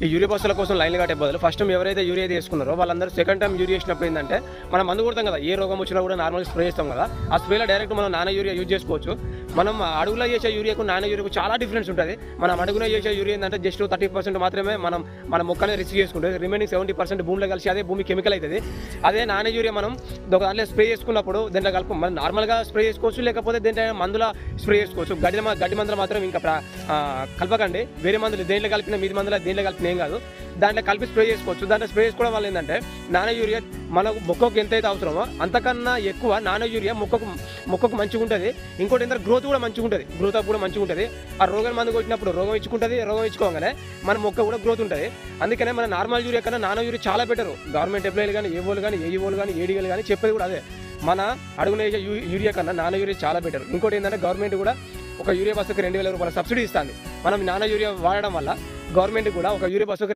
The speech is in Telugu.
ఈ యూరియా బస్సుల కోసం లైన్లు కట్టే బదులు ఫస్ట్ టైం ఎవరైతే యూరియా తీసుకున్నారో వాళ్ళందరూ సెకండ్ టైం యూరియా వేసినప్పుడు ఏంటంటే మనం మందు కొడతాం కదా, ఏ రోగం వచ్చినా కూడా నార్మల్ స్ప్రే చేస్తాం కదా, ఆ స్ప్రేలో డైరెక్ట్ మనం నానో యూరియా యూజ్ చేసుకోవచ్చు. మనం అడుగులో చేసే యూరియాకు నానో యూరియాకు చాలా డిఫరెన్స్ ఉంటుంది. మనం అడుగులో చేసే యూరియా ఏంటంటే జస్ట్ 30% మాత్రమే మన మొక్కనే రిస్క్ చేసుకుంటుంది. రిమైనింగ్ 70% భూమిలో కలిసి అదే భూమి కెమికల్ అవుతుంది. అదే నానో యూరియా మనం దాంట్లో స్ప్రే చేసుకున్నప్పుడు దీంట్లో కలుపు మనం నార్మల్గా స్ప్రే చేసుకోవచ్చు, లేకపోతే దీంట్లో మందుల స్ప్రే చేసుకోవచ్చు. గడ్డి మందులు మాత్రం ఇంకా కలపకండి. వేరే మందులు దేంట్లో కలిపిన మీది మందులు దేంట్లో కలిపిన ఏం కాదు, దాంట్లో కలిపి స్ప్రే చేసుకోవచ్చు. దాంట్లో స్ప్రే చేసుకోవడం వల్ల ఏంటంటే నానో యూరియా మనకు మొక్కకు ఎంతైతే అవసరమో అంతకన్నా ఎక్కువ నానో యూరియా మొక్కకు మంచిగా ఉంటుంది. ఇంకోటి ఏంటంటే గ్రోత్ కూడా మంచిగా ఉంటుంది. గ్రోత్ అప్ కూడా మంచిగా ఉంటుంది. ఆ రోగం మందు కొట్టినప్పుడు రోగం ఇచ్చుకుంటుంది. రోగం ఇచ్చుకోగానే మన మొక్క కూడా గ్రోత్ ఉంటుంది. అందుకనే మన నార్మల్ యూరియా కన్నా నానో యూరియా చాలా బెటర్. గవర్నమెంట్ ఎంప్లాయీలు కానీ ఏవోలు కానీ ఏఈఓలు కానీ ఏడీఎలు కానీ చెప్పేది కూడా అదే. మన అడుగునే యూరియా కన్నా నానో యూరియా చాలా బెటర్. ఇంకోటి ఏంటంటే గవర్నమెంట్ కూడా ఒక యూరియా బస్సుకి 2000 రూపాయల సబ్సిడీ ఇస్తుంది. మనం నానో యూరియా వాడడం వల్ల గవర్నమెంట్ కూడా ఒక యూరియా బస్సుకి